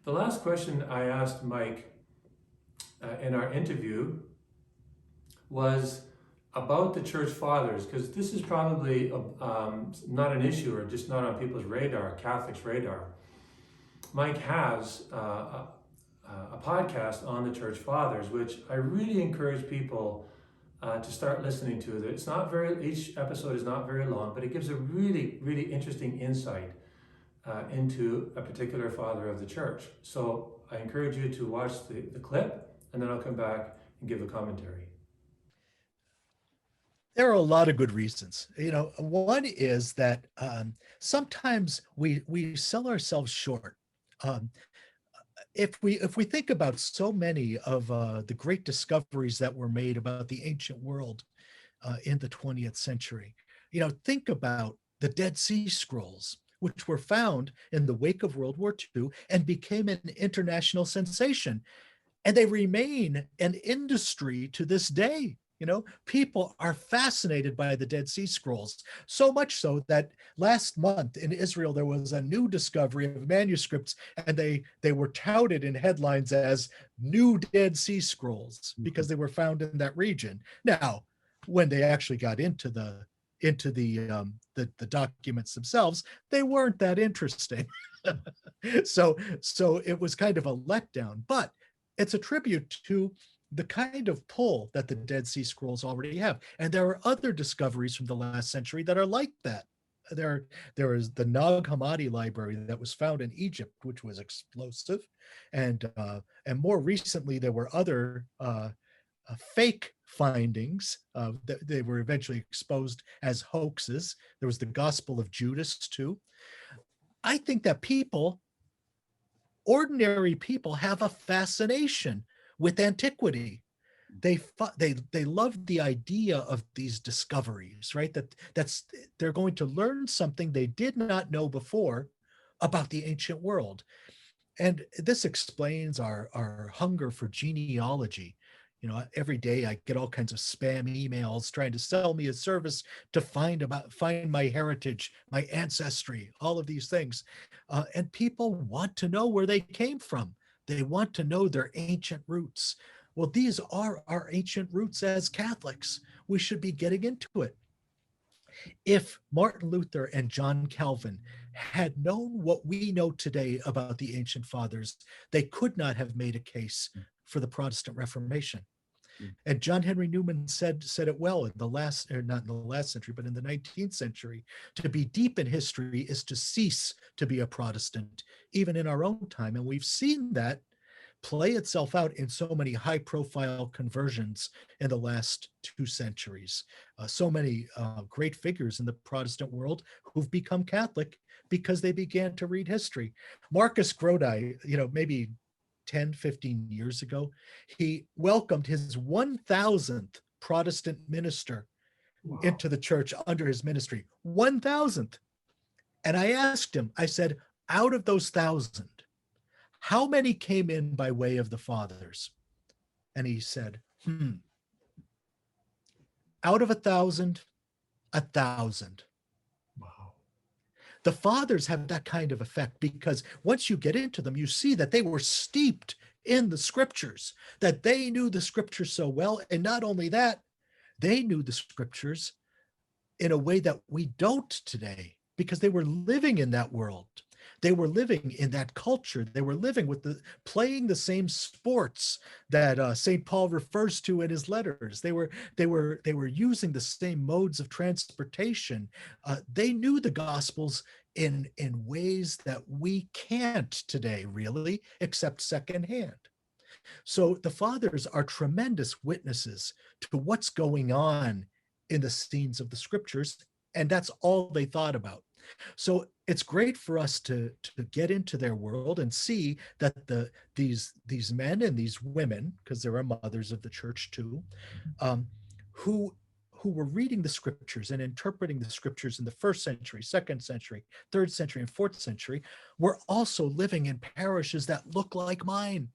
The last question I asked Mike in our interview was about the church fathers, because this is probably not an issue or just not on people's radar, Catholics' radar. Mike has a podcast on the church fathers, which I really encourage people to start listening to. It's not very, each episode is not very long, but it gives a really, really interesting insight into a particular father of the church. So I encourage you to watch the clip, and then I'll come back and give a commentary. There are a lot of good reasons. One is that sometimes we sell ourselves short. Um, if we think about so many of the great discoveries that were made about the ancient world in the 20th century, think about the Dead Sea Scrolls, which were found in the wake of World War II and became an international sensation. And they remain an industry to this day. People are fascinated by the Dead Sea Scrolls, so much so that last month in Israel, there was a new discovery of manuscripts, and they were touted in headlines as new Dead Sea Scrolls because they were found in that region. Now, when they actually got into the documents themselves, they weren't that interesting. so it was kind of a letdown, but it's a tribute to the kind of pull that the Dead Sea Scrolls already have. And there are other discoveries from the last century that are like that. There is the Nag Hammadi library that was found in Egypt, which was explosive. And more recently, there were other fake findings. They were eventually exposed as hoaxes. There was the Gospel of Judas, too. I think that ordinary people have a fascination with antiquity. They love the idea of these discoveries, right? They're going to learn something they did not know before about the ancient world. And this explains our hunger for genealogy. Every day I get all kinds of spam emails trying to sell me a service to find my heritage, my ancestry, all of these things. And people want to know where they came from. They want to know their ancient roots. Well, these are our ancient roots as Catholics. We should be getting into it. If Martin Luther and John Calvin had known what we know today about the ancient fathers, they could not have made a case for the Protestant Reformation. And John Henry Newman said it well in the last, or not in the last century, but in the 19th century. To be deep in history is to cease to be a Protestant, even in our own time. And we've seen that play itself out in so many high-profile conversions in the last 2 centuries. So many great figures in the Protestant world who've become Catholic because they began to read history. Marcus Grodi, maybe 10, 15 years ago, he welcomed his 1,000th Protestant minister into the church under his ministry. 1,000th. And I asked him, I said, out of those 1,000, how many came in by way of the fathers? And he said, out of 1,000, 1,000. Wow. The fathers have that kind of effect because once you get into them, you see that they were steeped in the scriptures, that they knew the scriptures so well. And not only that, they knew the scriptures in a way that we don't today because they were living in that world. They were living in that culture. They were living playing the same sports that St. Paul refers to in his letters. They were using the same modes of transportation. They knew the Gospels in ways that we can't today, really, except secondhand. So the fathers are tremendous witnesses to what's going on in the scenes of the scriptures, and that's all they thought about. So it's great for us to get into their world and see that these men and these women, because there are mothers of the church too, who were reading the scriptures and interpreting the scriptures in the 1st century, 2nd century, 3rd century, and 4th century, were also living in parishes that look like mine.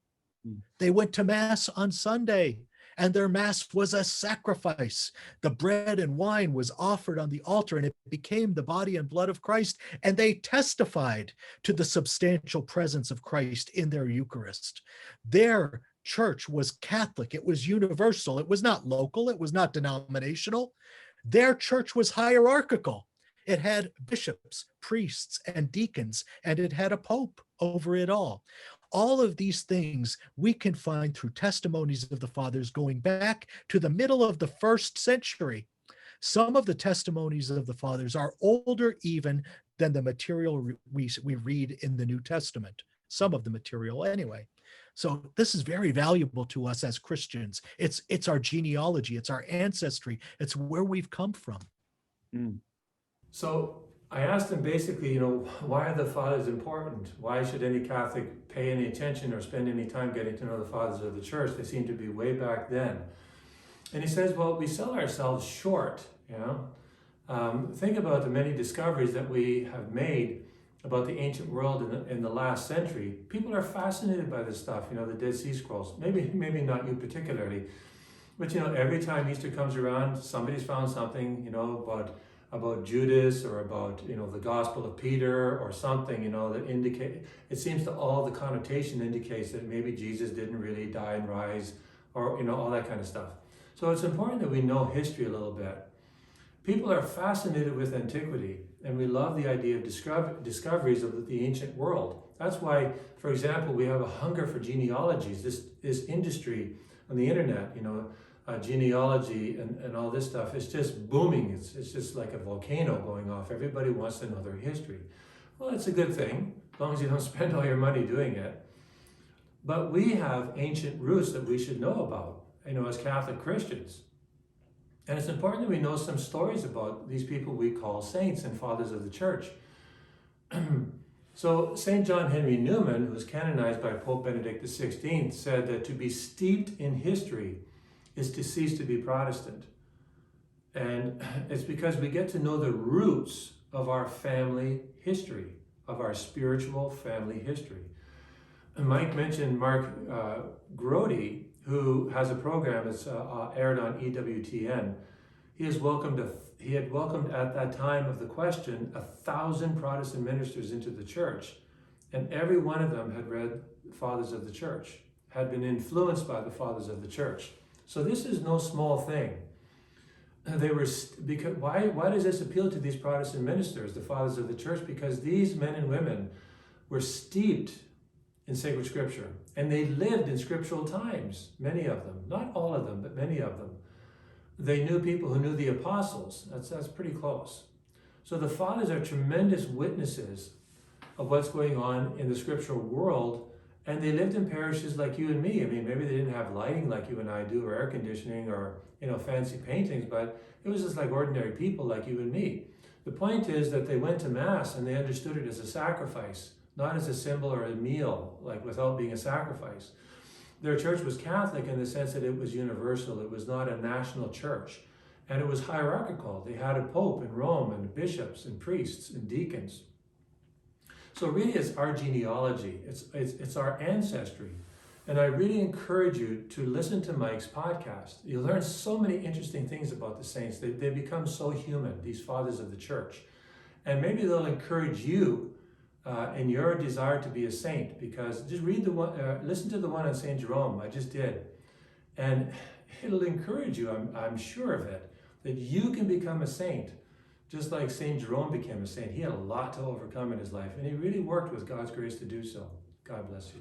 They went to mass on Sunday and their mass was a sacrifice. The bread and wine was offered on the altar, and it became the body and blood of Christ, and they testified to the substantial presence of Christ in their Eucharist. Their church was Catholic. It was universal. It was not local. It was not denominational. Their church was hierarchical. It had bishops, priests, and deacons, and it had a pope over it all. All of these things we can find through testimonies of the fathers going back to the middle of the 1st century. Some of the testimonies of the fathers are older even than the material we read in the New Testament. Some of the material anyway. So this is very valuable to us as Christians. It's our genealogy, it's our ancestry, it's where we've come from. Mm. So I asked him basically, why are the fathers important? Why should any Catholic pay any attention or spend any time getting to know the fathers of the church? They seem to be way back then. And he says, well, we sell ourselves short, Think about the many discoveries that we have made about the ancient world in the last century. People are fascinated by this stuff, the Dead Sea Scrolls. Maybe not you particularly, but every time Easter comes around, somebody's found something, about Judas or about the Gospel of Peter or something, that indicate. It seems to all the connotation indicates that maybe Jesus didn't really die and rise, or all that kind of stuff. So it's important that we know history a little bit. People are fascinated with antiquity, and we love the idea of discoveries of the ancient world. That's why, for example, we have a hunger for genealogies. This industry on the internet, genealogy and all this stuff, it's just booming. It's just like a volcano going off. Everybody wants to know their history. Well, that's a good thing, as long as you don't spend all your money doing it. But we have ancient roots that we should know about, as Catholic Christians. And it's important that we know some stories about these people we call saints and fathers of the church. So St. John Henry Newman, who was canonized by Pope Benedict XVI, said that to be steeped in history is to cease to be Protestant. And it's because we get to know the roots of our family history, of our spiritual family history. And Mike mentioned Mark Grody, who has a program that's aired on EWTN. He had welcomed at that time of the question 1,000 Protestant ministers into the church, and every one of them had read the Fathers of the Church, had been influenced by the Fathers of the Church. So this is no small thing. Why does this appeal to these Protestant ministers, the Fathers of the Church? Because these men and women were steeped in sacred scripture, and they lived in scriptural times, many of them, not all of them, but many of them. They knew people who knew the apostles. That's pretty close. So the fathers are tremendous witnesses of what's going on in the scriptural world, and they lived in parishes like you and me. Maybe they didn't have lighting like you and I do, or air conditioning, or fancy paintings, but it was just like ordinary people like you and me. The point is that they went to Mass and they understood it as a sacrifice, not as a symbol or a meal, like without being a sacrifice. Their church was Catholic in the sense that it was universal. It was not a national church. And it was hierarchical. They had a pope in Rome, and bishops and priests and deacons. So really it's our genealogy. It's our ancestry. And I really encourage you to listen to Mike's podcast. You'll learn so many interesting things about the saints. They become so human, these fathers of the church. And maybe they'll encourage you in your desire to be a saint, because just read the one, listen to the one on St. Jerome. I just did, and it'll encourage you. I'm sure of it, that you can become a saint, just like St. Jerome became a saint. He had a lot to overcome in his life, and he really worked with God's grace to do so. God bless you.